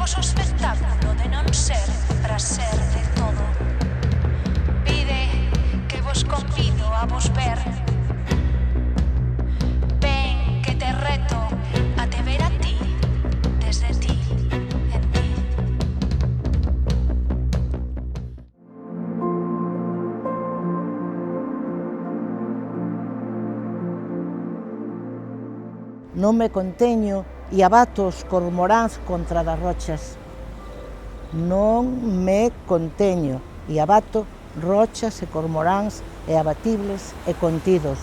vos o espectáculo de non ser para ser de todo. Pide que vos convido a vos ver. Ven que te reto a te ver a ti, desde ti, en ti. Non me conteño e abato os cormoráns contra das rochas. Non me conteño e abato rochas e cormoráns e abatibles e contidos.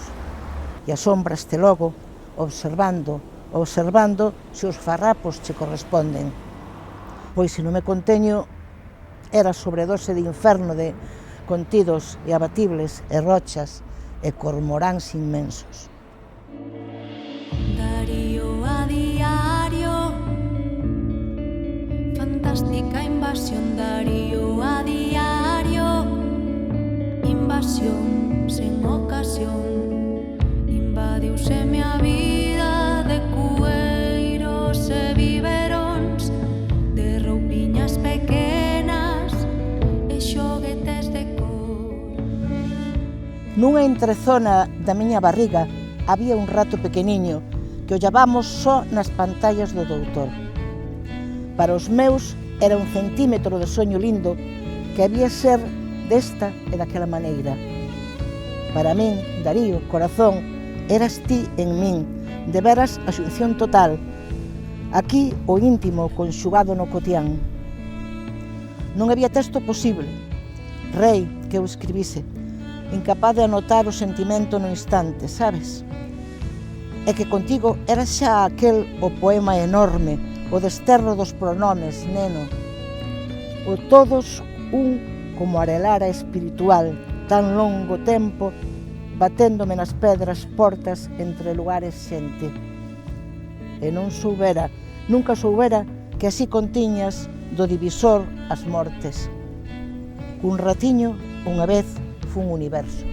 E asombraste logo, observando se os farrapos che corresponden. Pois se non me conteño, era sobredose de inferno de contidos e abatibles e rochas e cormoráns inmensos. Darío a diario, fantástica invasión. Darío a diario, invasión sen ocasión. Invadiuse a vida de cueiros e biberóns, de roupiñas pequenas e xoguetes de cor. Nunha entrezona da miña barriga había un rato pequeniño que ollábamos só nas pantallas do doutor. Para os meus era un centímetro de soño lindo que había ser desta e daquela maneira. Para min, Darío, corazón, eras ti en min, de veras a xunción total. Aquí o íntimo conxugado no cotián. Non había texto posible, rei, que eu escribise, incapaz de anotar o sentimento no instante, sabes? É que contigo era xa aquel o poema enorme, o desterro dos pronomes, neno. O todos un como arelara espiritual, tan longo tempo, baténdome nas pedras portas entre lugares xente. E non soubera, nunca soubera que así contiñas do divisor as mortes. Cun ratiño, unha vez, fun universo.